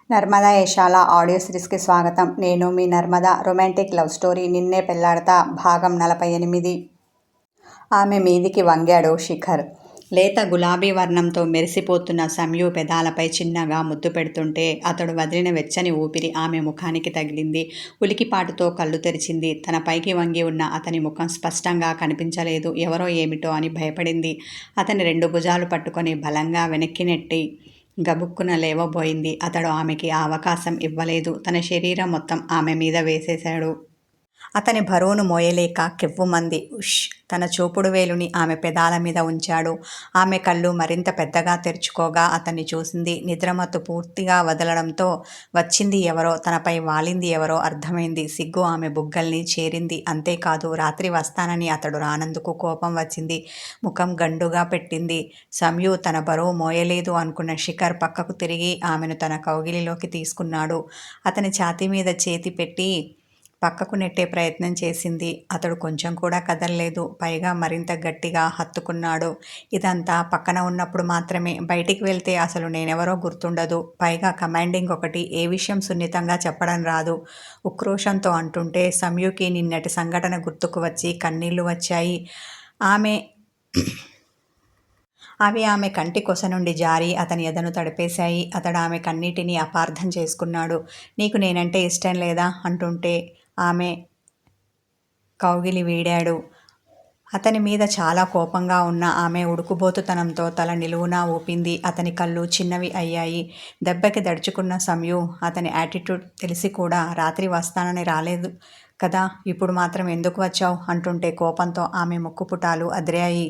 Narmada యశాల audio సిరీస్కి స్వాగతం. నేను మీ Narmada. Romantic love story నిన్నే పెళ్లాడతా భాగం 48. ఆమె మీదికి వంగాడు శిఖర్. లేత గులాబీ వర్ణంతో మెరిసిపోతున్న సంయు పెదాలపై చిన్నగా ముద్దు పెడుతుంటే అతడు వదిలిన వెచ్చని ఊపిరి ఆమె ముఖానికి తగిలింది. ఉలికిపాటుతో కళ్ళు తెరిచింది. తన పైకి వంగి ఉన్న అతని ముఖం స్పష్టంగా కనిపించలేదు. ఎవరో ఏమిటో అని భయపడింది. అతని 2 భుజాలు పట్టుకొని బలంగా వెనక్కి నెట్టి గబుక్కున లేవబోయింది. అతడు ఆమెకి ఆ అవకాశం ఇవ్వలేదు. తన శరీరం మొత్తం ఆమె మీద వేసేశాడు. అతని బరువును మోయలేక కెవ్వుమంది. ఉష్! తన చూపుడు వేలుని ఆమె పెదాల మీద ఉంచాడు. ఆమె కళ్ళు మరింత పెద్దగా తెరుచుకోగా అతన్ని చూసింది. నిద్రమత్తు పూర్తిగా వదలడంతో వచ్చింది ఎవరో, తనపై వాలింది ఎవరో అర్థమైంది. సిగ్గు ఆమె బుగ్గల్ని చేరింది. అంతేకాదు, రాత్రి వస్తానని అతడు రానందుకు కోపం వచ్చింది. ముఖం గండుగా పెట్టింది. సంయు తన బరువు మోయలేదు అనుకున్న శిఖర్ పక్కకు తిరిగి ఆమెను తన కౌగిలిలోకి తీసుకున్నాడు. అతని ఛాతీ మీద చేతి పెట్టి పక్కకు నెట్టే ప్రయత్నం చేసింది. అతడు కొంచెం కూడా కదల్లేదు. పైగా మరింత గట్టిగా హత్తుకున్నాడు. ఇదంతా పక్కన ఉన్నప్పుడు మాత్రమే. బయటికి వెళ్తే అసలు నేనెవరో గుర్తుండదు. పైగా కమాండింగ్ ఒకటి, ఏ విషయం సున్నితంగా చెప్పడం రాదు. ఉక్రోషంతో అంటుంటే సంయుకి నిన్నటి సంఘటన గుర్తుకు వచ్చి కన్నీళ్లు వచ్చాయి. అవి ఆమె కంటి కొస నుండి జారి అతని ఎదను తడిపేశాయి. అతడు ఆమె కన్నీటిని అపార్థం చేసుకున్నాడు. నీకు నేనంటే ఇష్టం లేదా అంటుంటే ఆమె కౌగిలి వీడాడు. అతని మీద చాలా కోపంగా ఉన్న ఆమె ఉడుకుబోతుతనంతో తల నిలువునా ఊపింది. అతని కళ్ళు చిన్నవి అయ్యాయి. దెబ్బకి దడుచుకున్న సంయు అతని యాటిట్యూడ్ తెలిసి కూడా రాత్రి వస్తానని రాలేదు కదా, ఇప్పుడు మాత్రం ఎందుకు వచ్చావు అంటుంటే కోపంతో ఆమె ముక్కుపుటాలు అదిరాయి.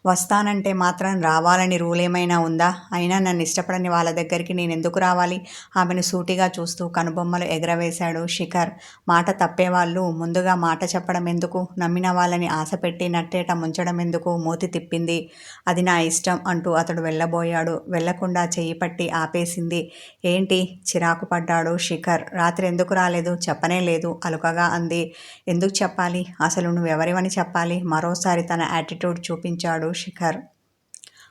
వస్తానంటే మాత్రం రావాలని రూల్ ఏమైనా ఉందా? అయినా నన్ను ఇష్టపడని వాళ్ళ దగ్గరికి నేనెందుకు రావాలి? ఆమెను సూటిగా చూస్తూ కనుబొమ్మలు ఎగరవేశాడు శిఖర్. మాట తప్పేవాళ్ళు ముందుగా మాట చెప్పడం ఎందుకు? నమ్మిన వాళ్ళని ఆశపెట్టి నట్టేట ముంచడం ఎందుకు? మూతి తిప్పింది. అది నా ఇష్టం అంటూ అతడు వెళ్ళబోయాడు. వెళ్లకుండా చెయ్యి పట్టి ఆపేసింది. ఏంటి? చిరాకు పడ్డాడు శిఖర్. రాత్రి ఎందుకు రాలేదు? చెప్పనే లేదు అలుకగా అంది. ఎందుకు చెప్పాలి? అసలు నువ్వెవరివని చెప్పాలి? మరోసారి తన యాటిట్యూడ్ చూపించాడు శిఖర్.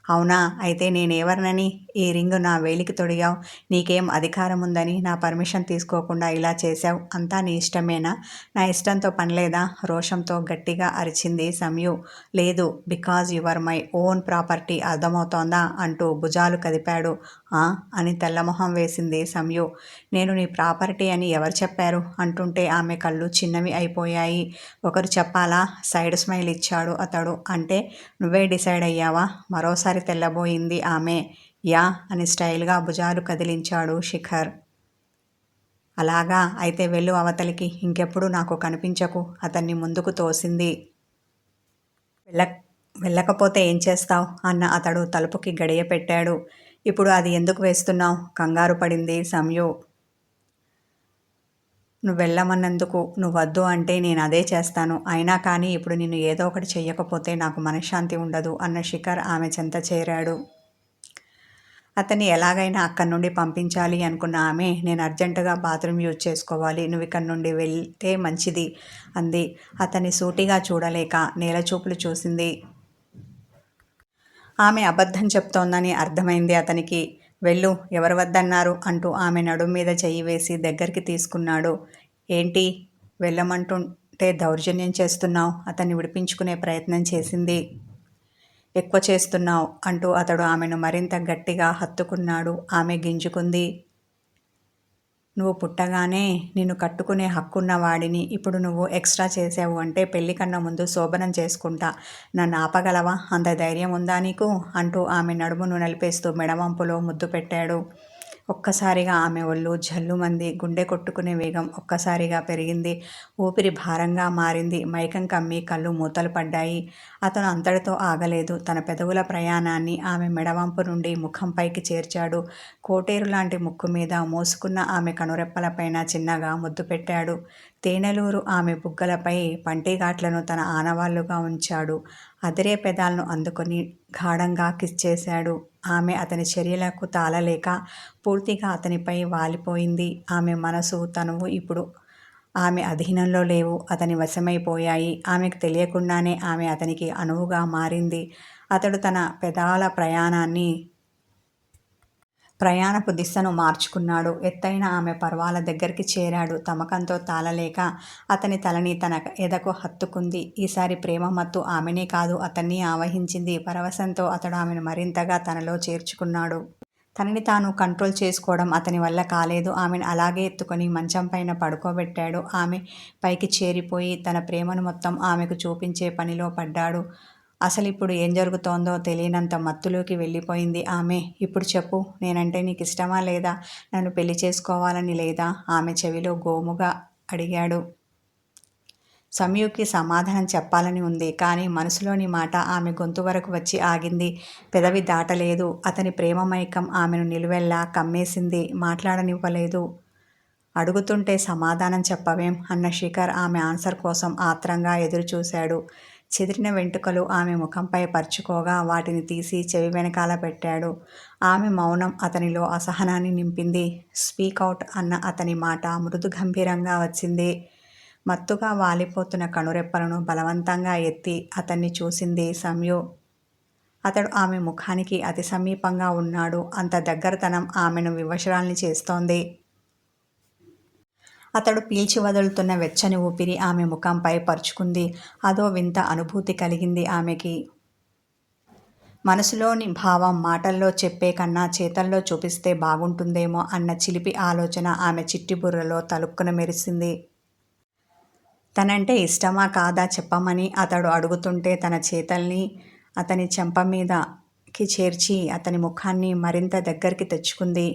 అవునా? అయితే నేనెవరినని ఈ రింగు నా వేలికి తొడిగావు? నీకేం అధికారం ఉందని నా పర్మిషన్ తీసుకోకుండా ఇలా చేశావు? అంతా నీ ఇష్టమేనా? నా ఇష్టంతో పనిలేదా? రోషంతో గట్టిగా అరిచింది సంయు. లేదు, because your my own property, అర్థమవుతోందా అంటూ భుజాలు కదిపాడు. అని తెల్లమొహం వేసింది సంయు. నేను నీ ప్రాపర్టీ అని ఎవరు చెప్పారు అంటుంటే ఆమె కళ్ళు చిన్నవి అయిపోయాయి. ఒకరు చెప్పాలా? సైడ్ స్మైల్ ఇచ్చాడు అతడు. అంటే నువ్వే డిసైడ్ అయ్యావా? మరోసారి తెల్లబోయింది ఆమె. యా అని స్టైల్గా భుజాలు కదిలించాడు శిఖర్. అలాగా, అయితే వెళ్ళు అవతలికి, ఇంకెప్పుడు నాకు కనిపించకు అతన్ని ముందుకు తోసింది. వెళ్ళకపోతే ఏం చేస్తావు అన్న అతడు తలుపుకి గడియ పెట్టాడు. ఇప్పుడు అది ఎందుకు వేస్తున్నావు? కంగారు పడింది సంయు. నువ్వెళ్ళమన్నందుకు. నువ్వొద్దు అంటే నేను అదే చేస్తాను. అయినా కానీ ఇప్పుడు నిన్ను ఏదో ఒకటి చెయ్యకపోతే నాకు మనశ్శాంతి ఉండదు అన్న శిఖర్ ఆమె చెంత చేరాడు. అతన్ని ఎలాగైనా అక్కడి నుండి పంపించాలి అనుకున్న ఆమె, నేను అర్జెంటుగా బాత్రూమ్ యూజ్ చేసుకోవాలి, నువ్వు ఇక్కడి నుండి వెళ్తే మంచిది అంది. అతన్ని సూటిగా చూడలేక నేలచూపులు చూసింది. ఆమె అబద్ధం చెప్తోందని అర్థమైంది అతనికి. వెళ్ళు, ఎవరు వద్దన్నారు అంటూ ఆమె నడుం మీద చెయ్యి వేసి దగ్గరికి తీసుకున్నాడు. ఏంటి? వెళ్ళమంటుంటే దౌర్జన్యం చేస్తున్నావు? అతన్ని విడిపించుకునే ప్రయత్నం చేసింది. ఎక్కువ చేస్తున్నావు అంటూ అతడు ఆమెను మరింత గట్టిగా హత్తుకున్నాడు. ఆమె గింజుకుంది. నువ్వు పుట్టగానే నిన్ను కట్టుకునే హక్కున్న వాడిని ఇప్పుడు నువ్వు ఎక్స్ట్రా చేసావు అంటే పెళ్లి కన్నా ముందు శోభనం చేసుకుంటా. నన్ను ఆపగలవా? అంత ధైర్యం ఉందా నీకు అంటూ ఆమె నడుమును నలిపేస్తూ మెడవంపులో ముద్దు పెట్టాడు. ఒక్కసారిగా ఆమె ఒళ్ళు జల్లుమంది. గుండె కొట్టుకునే వేగం ఒక్కసారిగా పెరిగింది. ఊపిరి భారంగా మారింది. మైకం కమ్మి కళ్ళు మూతలు పడ్డాయి. అతను అంతటితో ఆగలేదు. తన పెదవుల ప్రయాణాన్ని ఆమె మెడవంపు నుండి ముఖంపైకి చేర్చాడు. కోటేరు లాంటి ముక్కు మీద మోసుకున్న ఆమె కనురెప్పలపైన చిన్నగా ముద్దు పెట్టాడు. తేనెలూరు ఆమె బుగ్గలపై పంటిఘాట్లను తన ఆనవాళ్లుగా ఉంచాడు. అదిరే పెదాలను అందుకొని గాఢంగా కిస్ చేశాడు. ఆమె అతని చర్యలకు తాళలేక పూర్తిగా అతనిపై వాలిపోయింది. ఆమె మనసు, తనువు ఇప్పుడు ఆమె అధీనంలో లేవు, అతని వశమైపోయాయి. ఆమెకు తెలియకుండానే ఆమె అతనికి అణువుగా మారింది. అతడు తన పెదాల ప్రయాణాన్ని ప్రయాణపు దిశను మార్చుకున్నాడు. ఎత్తైన ఆమె పర్వాల దగ్గరికి చేరాడు. తమకంతో తాళలేక అతని తలని తన ఎదకు హత్తుకుంది. ఈసారి ప్రేమ మత్తు ఆమెనే కాదు అతన్ని ఆవహించింది. పరవశంతో అతడు ఆమెను మరింతగా తనలో చేర్చుకున్నాడు. తనని తాను కంట్రోల్ చేసుకోవడం అతని వల్ల కాలేదు. ఆమెను అలాగే ఎత్తుకొని మంచం పైన పడుకోబెట్టాడు. ఆమె పైకి చేరిపోయి తన ప్రేమను మొత్తం ఆమెకు చూపించే పనిలో పడ్డాడు. అసలిప్పుడు ఏం జరుగుతోందో తెలియనంత మత్తులోకి వెళ్ళిపోయింది ఆమె. ఇప్పుడు చెప్పు, నేనంటే నీకు ఇష్టమా లేదా? నన్ను పెళ్లి చేసుకోవాలని లేదా? ఆమె చెవిలో గోముగా అడిగాడు. సంయుక్కి సమాధానం చెప్పాలని ఉంది. కానీ మనసులోని మాట ఆమె గొంతు వరకు వచ్చి ఆగింది. పెదవి దాటలేదు. అతని ప్రేమ మైకం ఆమెను నిలువెల్లా కమ్మేసింది. మాట్లాడనివ్వలేదు. అడుగుతుంటే సమాధానం చెప్పవేం అన్న శిఖర్ ఆమె ఆన్సర్ కోసం ఆత్రంగా ఎదురుచూశాడు. చెదిరిన వెంట్రుకలు ఆమె ముఖంపై పరుచుకోగా వాటిని తీసి చెవి వెనకాల పెట్టాడు. ఆమె మౌనం అతనిలో అసహనాన్ని నింపింది. స్పీక్ అవుట్ అన్న అతని మాట మృదు గంభీరంగా వచ్చింది. మత్తుగా వాలిపోతున్న కనురెప్పలను బలవంతంగా ఎత్తి అతన్ని చూసింది సంయు. అతడు ఆమె ముఖానికి అతి సమీపంగా ఉన్నాడు. అంత దగ్గరతనం ఆమెను వివశరాల్ని చేస్తోంది. అతడు పీల్చి వదులుతున్న వెచ్చని ఊపిరి ఆమె ముఖంపై పరుచుకుంది. అదో వింత అనుభూతి కలిగింది ఆమెకి. మనసులోని భావం మాటల్లో చెప్పే కన్నా చేతల్లో చూపిస్తే బాగుంటుందేమో అన్న చిలిపి ఆలోచన ఆమె చిట్టి బుర్రలో తలుక్కున మెరిసింది. తనంటే ఇష్టమా కాదా చెప్పమని అతడు అడుగుతుంటే తన చేతల్ని అతని చెంప మీదకి చేర్చి అతని ముఖాన్ని మరింత దగ్గరికి తెచ్చుకుంది.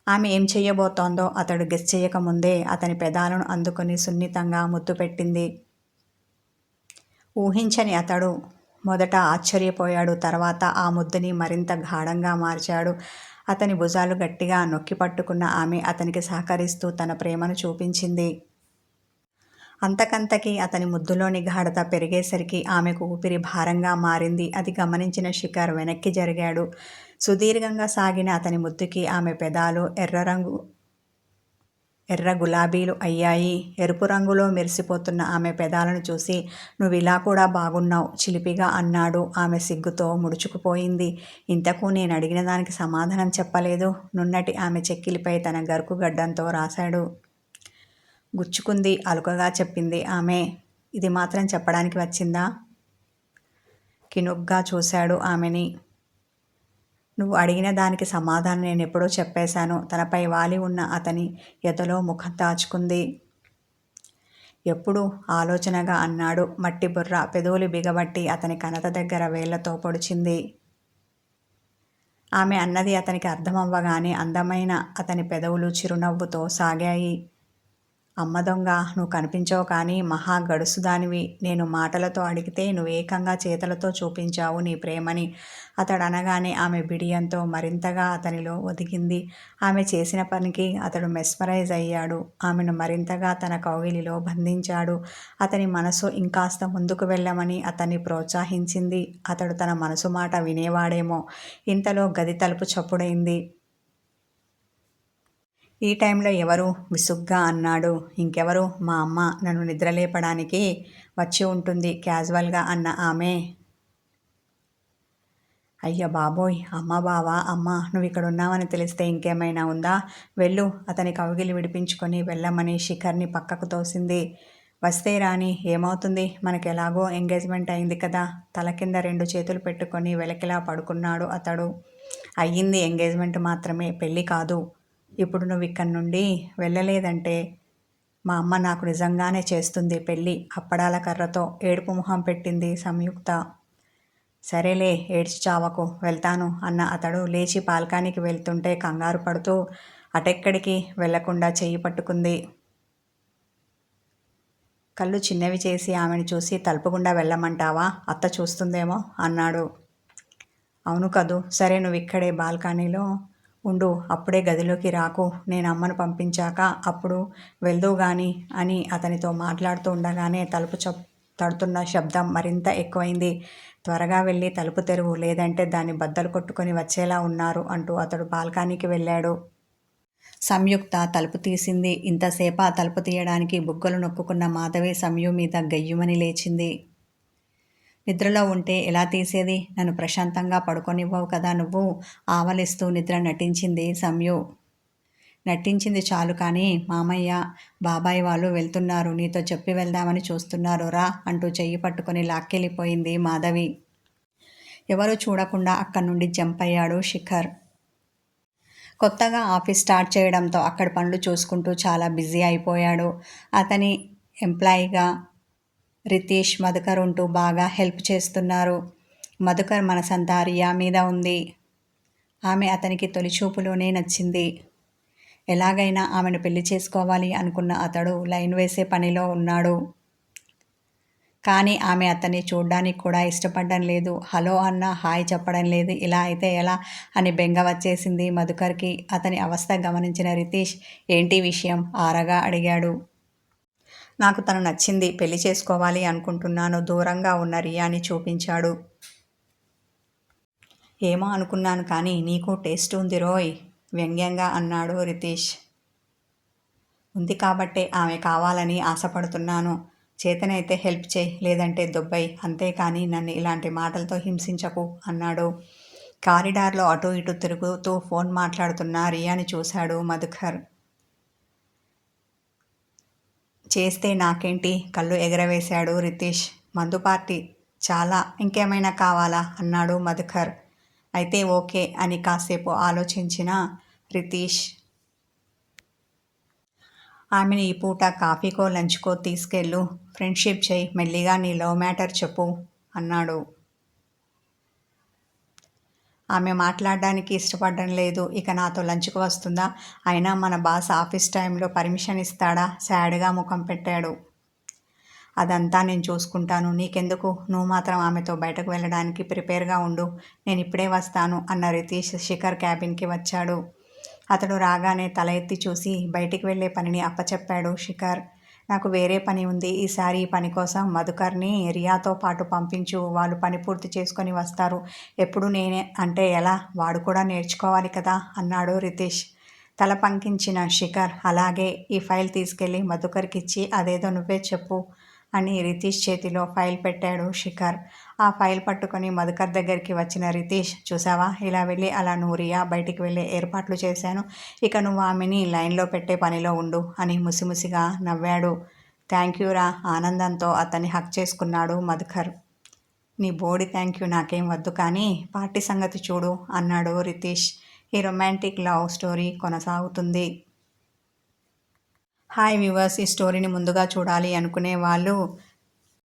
ఆమె ఏం చెయ్యబోతోందో అతడు గెస్ చేయకముందే అతని పెదాలను అందుకొని సున్నితంగా ముద్దు పెట్టింది. ఊహించని అతడు మొదట ఆశ్చర్యపోయాడు. తర్వాత ఆ ముద్దుని మరింత గాఢంగా మార్చాడు. అతని భుజాలు గట్టిగా నొక్కి పట్టుకున్న ఆమె అతనికి సహకరిస్తూ తన ప్రేమను చూపించింది. అంతకంతకీ అతని ముద్దులోని గాఢత పెరిగేసరికి ఆమెకు ఊపిరి భారంగా మారింది. అది గమనించిన శిఖర్ వెనక్కి జరిగాడు. సుదీర్ఘంగా సాగిన అతని ముద్దుకి ఆమె పెదాలు ఎర్ర గులాబీలు అయ్యాయి. ఎరుపు రంగులో మెరిసిపోతున్న ఆమె పెదాలను చూసి నువ్విలా కూడా బాగున్నావు చిలిపిగా అన్నాడు. ఆమె సిగ్గుతో ముడుచుకుపోయింది. ఇంతకు నేను అడిగిన దానికి సమాధానం చెప్పలేదు. నున్నటి ఆమె చెక్కిలిపై తన గరుకు గడ్డంతో రాశాడు. గుచ్చుకుంది అలుకగా చెప్పింది ఆమె. ఇది మాత్రం చెప్పడానికి వచ్చిందా? కినుగ్గా చూశాడు ఆమెని. నువ్వు అడిగిన దానికి సమాధానం నేనెప్పుడో చెప్పేశాను. తనపై వాలి ఉన్న అతని ఎదలో ముఖం దాచుకుంది. ఎప్పుడు ఆలోచనగా అన్నాడు. మట్టి బుర్ర పెదవులు బిగబట్టి అతని కనత దగ్గర వేళ్లతో పొడిచింది. ఆమె అన్నది అతనికి అర్థమవ్వగానే అందమైన అతని పెదవులు చిరునవ్వుతో సాగాయి. అమ్మ దొంగ, నువ్వు కనిపించవు కానీ మహా గడుసుదానివి. నేను మాటలతో అడిగితే నువ్వు ఏకంగా చేతలతో చూపించావు నీ ప్రేమని. అతడు అనగానే ఆమె బిడియంతో మరింతగా అతనిలో ఒదిగింది. ఆమె చేసిన పనికి అతడు మెస్మరైజ్ అయ్యాడు. ఆమెను మరింతగా తన కౌగిలిలో బంధించాడు. అతని మనసు ఇంకాస్త ముందుకు వెళ్ళమని అతన్ని ప్రోత్సహించింది. అతడు తన మనసు మాట వినేవాడేమో. ఇంతలో గది తలుపు చప్పుడైంది. ఈ టైంలో ఎవరు? విసుగ్గా అన్నాడు. ఇంకెవరు? మా అమ్మ నన్ను నిద్రలేపడానికి వచ్చి ఉంటుంది క్యాజువల్గా అన్న ఆమె. అయ్య బాబోయ్! అమ్మ బావా అమ్మ నువ్వు ఇక్కడ ఉన్నావని తెలిస్తే ఇంకేమైనా ఉందా? వెళ్ళు అతని కౌగిలి విడిపించుకొని వెళ్ళమని శిఖర్ని పక్కకు తోసింది. వస్తే రాని ఏమవుతుంది? మనకెలాగో ఎంగేజ్మెంట్ అయింది కదా. తల కింద 2 చేతులు పెట్టుకొని వెలకిలా పడుకున్నాడు అతడు. అయ్యింది ఎంగేజ్మెంట్ మాత్రమే, పెళ్ళి కాదు. ఇప్పుడు నువ్వు ఇక్కడి నుండి వెళ్ళలేదంటే మా అమ్మ నాకు నిజంగానే చేస్తుంది పెళ్ళి అప్పడాల కర్రతో ఏడుపు మొహం పెట్టింది సంయుక్త. సరేలే ఏడ్చి చావకు, వెళ్తాను అన్న అతడు లేచి బాల్కనీకి వెళ్తుంటే కంగారు పడుతూ అటెక్కడికి వెళ్లకుండా చెయ్యి పట్టుకుంది. కళ్ళు చిన్నవి చేసి ఆమెను చూసి తలుపుగుండా వెళ్ళమంటావా? అత్త చూస్తుందేమో అన్నాడు. అవును కదూ. సరే నువ్వు ఇక్కడే బాల్కనీలో ఉండు, అప్పుడే గదిలోకి రాకు. నేను అమ్మను పంపించాక అప్పుడు వెళ్దువు గాని అని అతనితో మాట్లాడుతూ ఉండగానే తలుపు తడుతున్న శబ్దం మరింత ఎక్కువైంది. త్వరగా వెళ్ళి తలుపు తెరువు, లేదంటే దాన్ని బద్దలు కొట్టుకొని వచ్చేలా ఉన్నారు అంటూ అతడు బాల్కనీకి వెళ్ళాడు. సంయుక్త తలుపు తీసింది. ఇంతసేపా తలుపు తీయడానికి బుగ్గలు నొక్కుకున్న మాధవి సంయు మీద గయ్యుమని లేచింది. నిద్రలో ఉంటే ఎలా తీసేది? నన్ను ప్రశాంతంగా పడుకోనివ్వవు కదా నువ్వు? ఆవలిస్తూ నిద్ర నటించింది సంయు. నటించింది చాలు కానీ మామయ్య, బాబాయ్ వాళ్ళు వెళ్తున్నారు. నీతో చెప్పి వెళ్దామని చూస్తున్నారు రా అంటూ చెయ్యి పట్టుకొని లాక్కెళ్ళిపోయింది మాధవి. ఎవరూ చూడకుండా అక్కడి నుండి జంప్ అయ్యాడు శిఖర్. కొత్తగా ఆఫీస్ స్టార్ట్ చేయడంతో అక్కడి పనులు చూసుకుంటూ చాలా బిజీ అయిపోయాడు. అతని ఎంప్లాయీగా రితీష్, మధుకర్ ఉంటూ బాగా హెల్ప్ చేస్తున్నారు. మధుకర్ మనసంతా రియా మీద ఉంది. ఆమె అతనికి తొలిచూపులోనే నచ్చింది. ఎలాగైనా ఆమెను పెళ్లి చేసుకోవాలి అనుకున్న అతడు లైన్ వేసే పనిలో ఉన్నాడు. కానీ ఆమె అతన్ని చూడ్డానికి కూడా ఇష్టపడడం లేదు. హలో అన్నా హాయ్ చెప్పడం లేదు. ఇలా అయితే ఎలా అని బెంగ వచ్చేసింది మధుకర్కి. అతని అవస్థ గమనించిన రితీష్, ఏంటి విషయం ఆరగా అడిగాడు. నాకు తను నచ్చింది, పెళ్లి చేసుకోవాలి అనుకుంటున్నాను. దూరంగా ఉన్న రియాని చూపించాడు. ఏమో అనుకున్నాను కానీ నీకు టేస్ట్ ఉంది రోయ్ వ్యంగ్యంగా అన్నాడు రితీష్. ఉంది కాబట్టే ఆమె కావాలని ఆశపడుతున్నాను. చేతనైతే హెల్ప్ చేయి, లేదంటే దొబ్బై, అంతేకాని నన్ను ఇలాంటి మాటలతో హింసించకు అన్నాడు. కారిడార్లో అటూ ఇటూ తిరుగుతూ ఫోన్ మాట్లాడుతున్న రియాని చూశాడు మధుకర్. చేస్తే నాకేంటి? కళ్ళు ఎగరవేశాడు రితీష్. మందు పార్టీ చాలా, ఇంకేమైనా కావాలా అన్నాడు మధుకర్. అయితే ఓకే అని కాసేపు ఆలోచించిన రితీష్ ఆమెను ఈ పూట కాఫీకో లంచ్కో తీసుకెళ్ళు, ఫ్రెండ్షిప్ చేయి, మెల్లిగా నీ లవ్ మ్యాటర్ చెప్పు అన్నాడు. ఆమె మాట్లాడడానికి ఇష్టపడడం లేదు. ఇక నాతో లంచ్కు వస్తుందా? అయినా మన బాస్ ఆఫీస్ టైంలో పర్మిషన్ ఇస్తాడా? సాడ్గా ముఖం పెట్టాడు. అదంతా నేను చూసుకుంటాను, నీకెందుకు? నువ్వు మాత్రం ఆమెతో బయటకు వెళ్ళడానికి ప్రిపేర్గా ఉండు, నేను ఇప్పుడే వస్తాను అన్న రితీష్ శిఖర్ క్యాబిన్కి వచ్చాడు. అతడు రాగానే తల ఎత్తి చూసి బయటికి వెళ్లే పనిని అప్పచెప్పాడు శిఖర్. నాకు వేరే పని ఉంది. ఈసారి ఈ పని కోసం మధుకర్ని రియాతో పాటు పంపించు. వాళ్ళు పని పూర్తి చేసుకొని వస్తారు. ఎప్పుడు నేనే అంటే ఎలా? వాడు కూడా నేర్చుకోవాలి కదా అన్నాడు రితీష్. తల పంకించిన శిఖర్, అలాగే, ఈ ఫైల్ తీసుకెళ్ళి మధుకర్కిచ్చి అదేదో నువ్వే చెప్పు అని రితీష్ చేతిలో ఫైల్ పెట్టాడు శిఖర్. ఆ ఫైల్ పట్టుకొని మధుకర్ దగ్గరికి వచ్చిన రితీష్, చూసావా, ఇలా వెళ్ళి అలా నువ్వు రియా బయటికి వెళ్ళే ఏర్పాట్లు చేశాను. ఇక నువ్వు ఆమెని లైన్లో పెట్టే పనిలో ఉండు అని ముసిముసిగా నవ్వాడు. థ్యాంక్ యూ రా. ఆనందంతో అతన్ని హక్ చేసుకున్నాడు మధుకర్. నీ బోడి థ్యాంక్ యూ నాకేం వద్దు కానీ పార్టీ సంగతి చూడు అన్నాడు రితీష్. ఈ రొమాంటిక్ లవ్ స్టోరీ కొనసాగుతుంది. హాయ్ వ్యూవర్స్, ఈ స్టోరీని ముందుగా చూడాలి అనుకునే వాళ్ళు